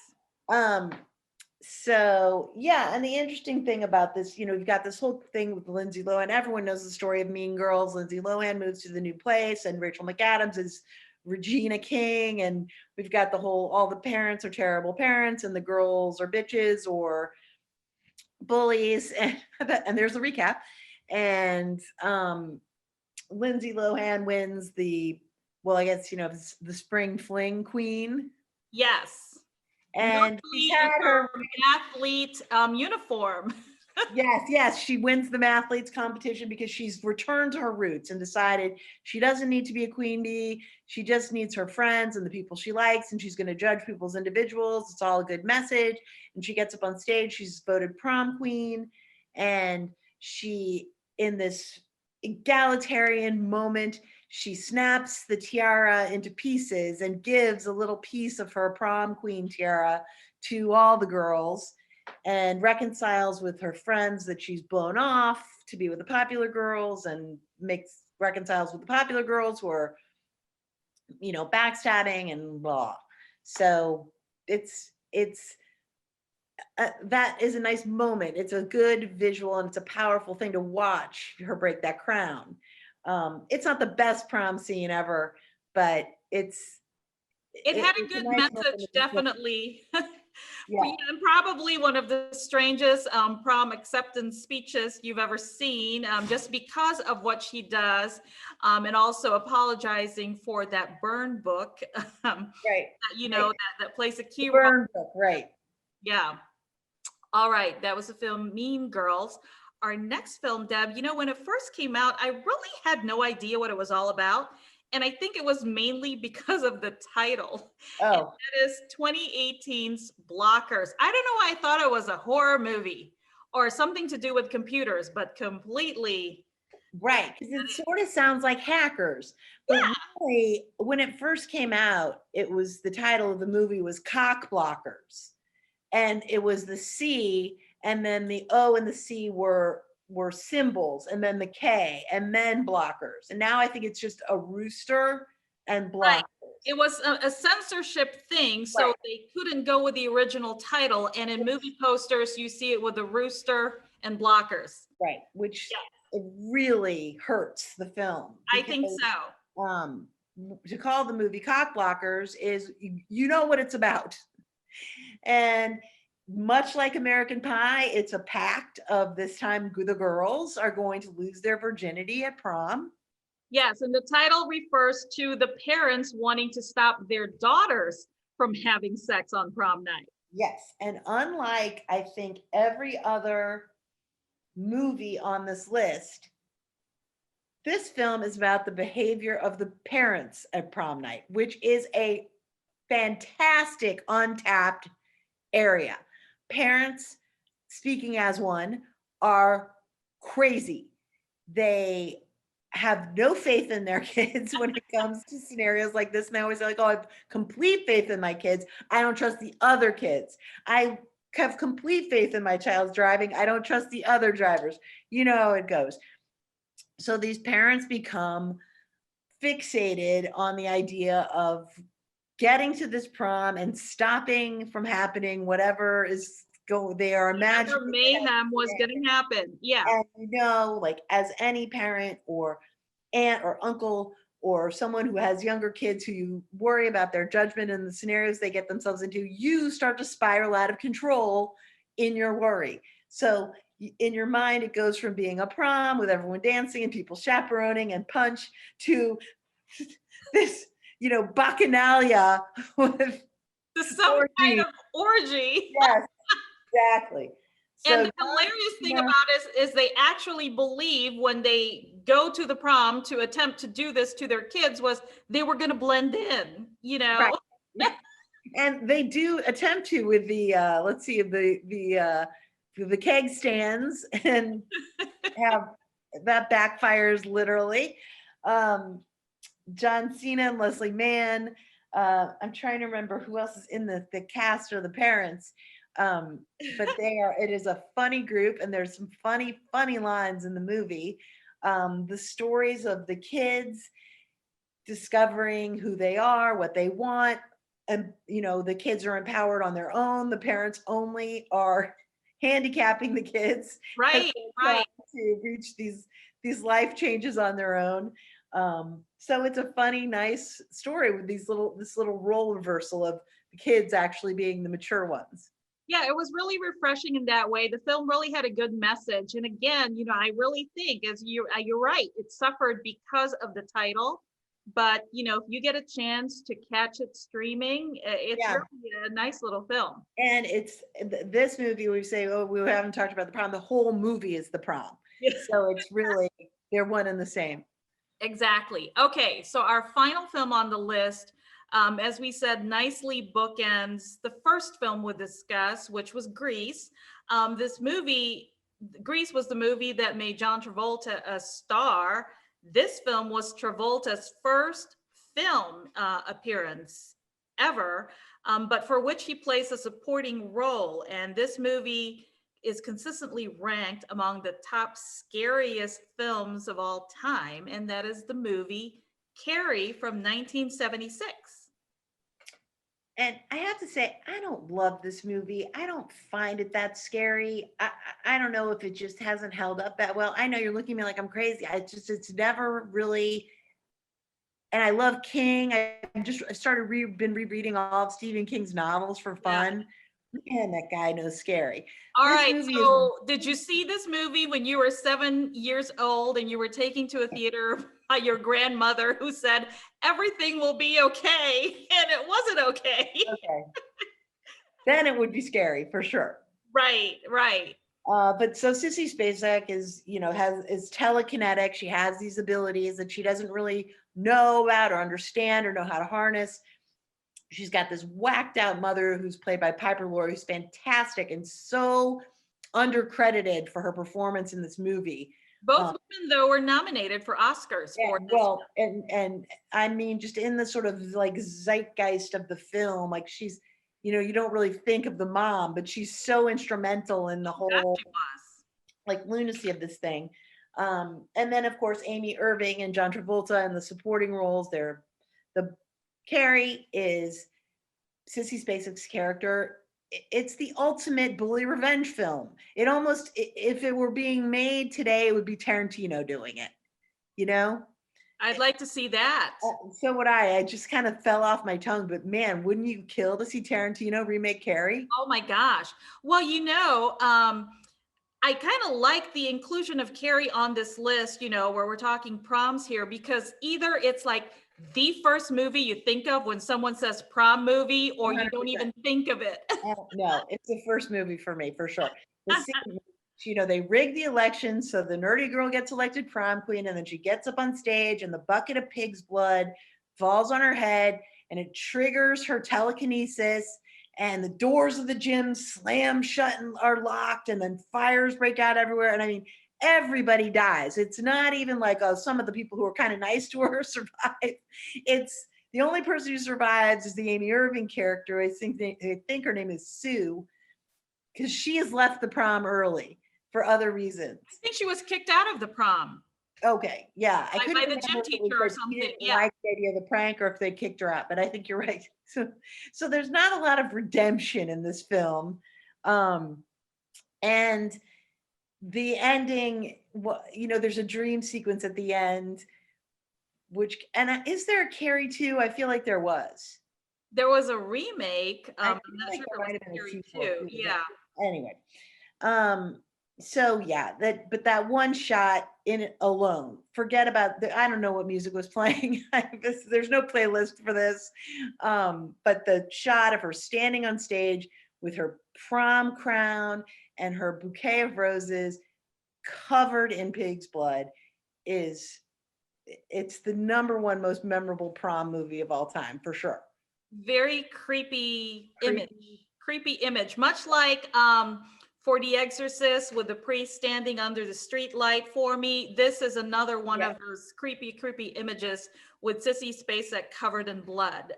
So yeah, and the interesting thing about this, you know, you've got this whole thing with Lindsay Lohan. Everyone knows the story of Mean Girls. Lindsay Lohan moves to the new place, and Rachel McAdams is Regina King, and we've got the whole, all the parents are terrible parents, and the girls are bitches or bullies, and there's the recap. And Lindsay Lohan wins the, well, I guess, you know, the Spring Fling Queen. Yes. And she's had her athlete uniform. Yes, she wins the mathletes competition because she's returned to her roots and decided she doesn't need to be a queen bee. She just needs her friends and the people she likes, and she's going to judge people's individuals. It's all a good message. And she gets up on stage. She's voted prom queen, and she, in this egalitarian moment, she snaps the tiara into pieces and gives a little piece of her prom queen tiara to all the girls, and reconciles with her friends that she's blown off to be with the popular girls, and reconciles with the popular girls who are, you know, backstabbing and blah. So it's that is a nice moment. It's a good visual, and it's a powerful thing to watch her break that crown. It's not the best prom scene ever, but it had a good message, definitely. Yeah. And probably one of the strangest prom acceptance speeches you've ever seen, just because of what she does, and also apologizing for that burn book, right? You know, that plays a key role. Burn book, right? Yeah. All right, that was the film Mean Girls. Our next film, Deb, you know, when it first came out, I really had no idea what it was all about. And I think it was mainly because of the title. Oh. And that is 2018's Blockers. I don't know why I thought it was a horror movie or something to do with computers, but completely. Right, because it sort of sounds like hackers. But yeah, really, when it first came out, it was, the title of the movie was Cock Blockers. And it was the C, and then the O and the C were symbols, and then the K, and then blockers. And now I think it's just a rooster and blockers. Right. It was a censorship thing, so right, they couldn't go with the original title. And in movie posters, you see it with a rooster and blockers. Right, which it really hurts the film. I think so. To call the movie Cock Blockers is, you know what it's about. And much like American Pie, it's a pact of this time the girls are going to lose their virginity at prom. Yes, and the title refers to the parents wanting to stop their daughters from having sex on prom night. Yes, and unlike, I think, every other movie on this list, this film is about the behavior of the parents at prom night, which is a fantastic untapped area. Parents, speaking as one, are crazy. They have no faith in their kids when it comes to scenarios like this. And they always say, like, oh, I have complete faith in my kids. I don't trust the other kids. I have complete faith in my child's driving. I don't trust the other drivers. You know how it goes. So these parents become fixated on the idea of getting to this prom and stopping from happening whatever is they are imagining mayhem was going to happen. Yeah. And you know, like, as any parent or aunt or uncle or someone who has younger kids who you worry about their judgment and the scenarios they get themselves into, you start to spiral out of control in your worry. So in your mind, it goes from being a prom with everyone dancing and people chaperoning and punch to this, you know, bacchanalia with some kind of orgy. Yes, exactly. And the hilarious thing about it is they actually believe when they go to the prom to attempt to do this to their kids was they were going to blend in, you know? Right. And they do attempt to with the, let's see, the keg stands and have that backfires literally. John Cena and Leslie Mann. I'm trying to remember who else is in the cast or the parents. But it is a funny group and there's some funny lines in the movie. The stories of the kids discovering who they are, what they want, and the kids are empowered on their own. The parents only are handicapping the kids. Right. To reach these life changes on their own. So it's a funny, nice story with this little role reversal of the kids actually being the mature ones. Yeah, it was really refreshing in that way. The film really had a good message. And again, I really think you're right, it suffered because of the title. But, if you get a chance to catch it streaming, it's really a nice little film. And it's this movie, we say, oh, we haven't talked about the prom. The whole movie is the prom. So it's really, they're one and the same. Exactly. Okay, so our final film on the list, as we said, nicely bookends the first film we'll discuss, which was Grease. This movie, Grease, was the movie that made John Travolta a star. This film was Travolta's first film appearance ever, but for which he plays a supporting role. And this movie is consistently ranked among the top scariest films of all time, and that is the movie Carrie from 1976. And I have to say, I don't love this movie. I don't find it that scary. I don't know if it just hasn't held up that well. I know you're looking at me like I'm crazy. It's never really. And I love King. I been rereading all of Stephen King's novels for fun. Yeah. And that guy knows scary. All right. So did you see this movie when you were 7 years old and you were taken to a theater by your grandmother who said, everything will be okay, and it wasn't okay? Okay. Then it would be scary for sure. Right. But so Sissy Spacek is telekinetic. She has these abilities that she doesn't really know about or understand or know how to harness. She's got this whacked out mother who's played by Piper Laurie, who's fantastic and so undercredited for her performance in this movie. Both women, though, were nominated for Oscars for this. Well, and I mean, just in the sort of like zeitgeist of the film, like she's, you don't really think of the mom, but she's so instrumental in the whole like lunacy of this thing. And then of course, Amy Irving and John Travolta in the supporting roles. The Carrie is Sissy Spacek's character. It's the ultimate bully revenge film. It almost, if it were being made today, it would be Tarantino doing it, I'd like to see that. So would I. I just kind of fell off my tongue, but man, wouldn't you kill to see Tarantino remake Carrie? Oh my gosh. Well, I kind of like the inclusion of Carrie on this list, where we're talking proms here, because either it's like the first movie you think of when someone says prom movie, or 100%. You don't even think of it. No, it's the first movie for me, for sure. They rig the election so the nerdy girl gets elected prom queen, and then she gets up on stage and the bucket of pig's blood falls on her head and it triggers her telekinesis, and the doors of the gym slam shut and are locked, and then fires break out everywhere. And I mean, everybody dies. It's not even like some of the people who are kind of nice to her survive. It's the only person who survives is the Amy Irving character. I think her name is Sue, because she has left the prom early for other reasons. I think she was kicked out of the prom. Okay, yeah. By the gym teacher or something. Yeah. Like the idea of the prank, or if they kicked her out, but I think you're right. So there's not a lot of redemption in this film. And the ending, there's a dream sequence at the end, is there a Carrie 2? I feel like there was. There was a remake. I'm not sure if it was Carrie 2. Yeah. Anyway. So yeah, that one shot in it alone, forget about I don't know what music was playing. There's no playlist for this. But the shot of her standing on stage with her prom crown and her bouquet of roses covered in pig's blood it's the #1 most memorable prom movie of all time, for sure. Very creepy image, much like for The Exorcist with the priest standing under the street light for me. This is another one of those creepy images with Sissy Spacek covered in blood.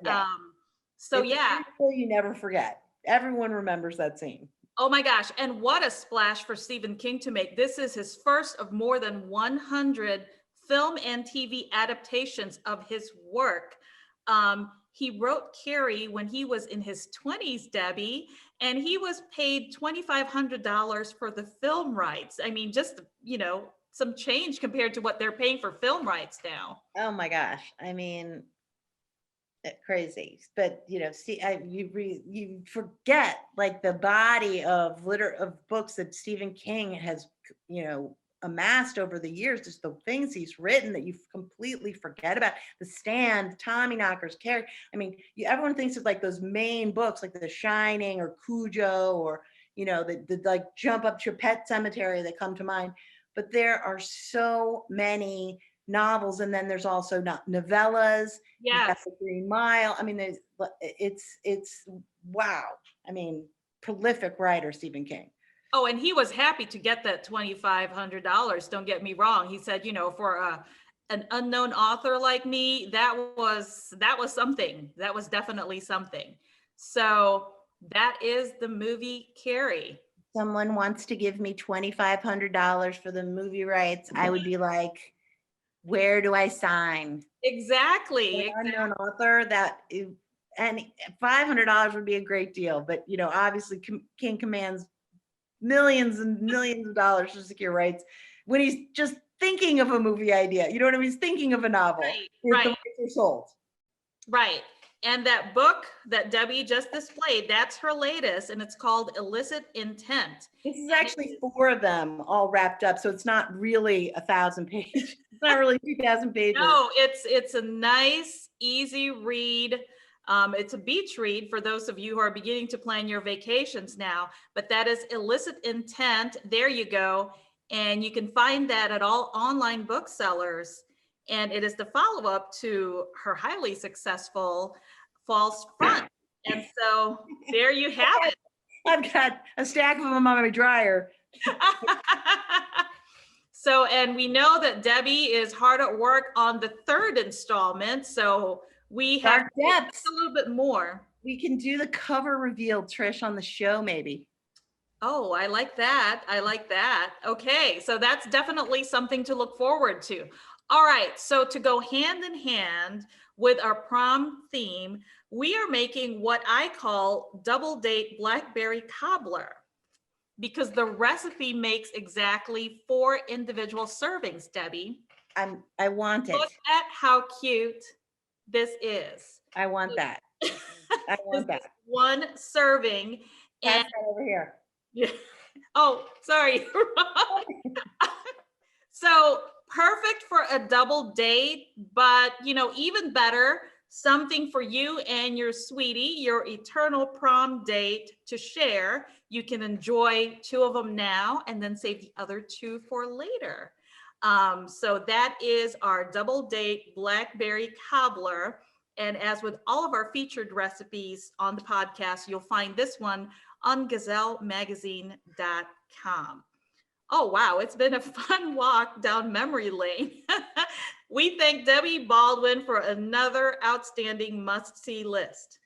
So it's you never forget. Everyone remembers that scene. Oh my gosh. And what a splash for Stephen King to make. This is his first of more than 100 film and TV adaptations of his work. He wrote Carrie when he was in his 20s, Debbie, and he was paid $2,500 for the film rights. I mean, just, some change compared to what they're paying for film rights now. Oh my gosh. I mean, crazy. But, you forget like the body of books that Stephen King has, amassed over the years, just the things he's written that you completely forget about. The Stand, Tommyknockers, Carrie. I mean, everyone thinks of like those main books like The Shining or Cujo or, the like Jump Up to Pet Cemetery that come to mind. But there are so many novels, and then there's also novellas. Yeah, The Green Mile. I mean, it's wow. I mean, prolific writer, Stephen King. Oh, and he was happy to get that $2,500. Don't get me wrong. He said, for an unknown author like me, that was something. That was definitely something. So that is the movie Carrie. Someone wants to give me $2,500 for the movie rights, I would be like, where do I sign? Exactly. An unknown author, and $500 would be a great deal, but obviously King commands millions and millions of dollars to secure rights when he's just thinking of a movie idea. You know what I mean? He's thinking of a novel. Right. The rights are sold. Right. And that book that Debbie just displayed, that's her latest, and it's called Illicit Intent. This is actually 4 of them all wrapped up, so it's not really 1,000 pages. It's not really 2,000 pages. No, it's a nice, easy read. It's a beach read for those of you who are beginning to plan your vacations now, but that is Illicit Intent. There you go. And you can find that at all online booksellers. And it is the follow-up to her highly successful False Front. And so there you have it. I've got a stack of them on my dryer. So, and we know that Debbie is hard at work on the 3rd installment. So we have depths. A little bit more. We can do the cover reveal, Trish, on the show, maybe. Oh, I like that. Okay, so that's definitely something to look forward to. All right, so to go hand in hand with our prom theme, we are making what I call double date blackberry cobbler, because the recipe makes exactly 4 individual servings, Debbie. I want it. Look at how cute this is. I want that. I want that. 1 serving. And over here. Yeah. Oh, sorry. So perfect for a double date, but even better, something for you and your sweetie, your eternal prom date to share. You can enjoy 2 of them now and then save the other 2 for later. So that is our double date blackberry cobbler. And as with all of our featured recipes on the podcast, you'll find this one on gazellemagazine.com. Oh, wow. It's been a fun walk down memory lane. We thank Debbie Baldwin for another outstanding must-see list.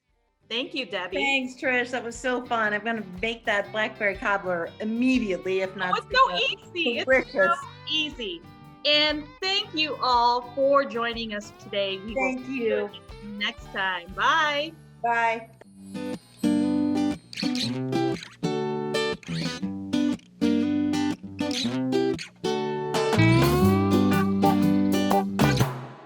Thank you, Debbie. Thanks, Trish. That was so fun. I'm going to make that blackberry cobbler immediately, if not. It's so easy. It's so easy. And thank you all for joining us today. Thank you. Next time. Bye. Bye.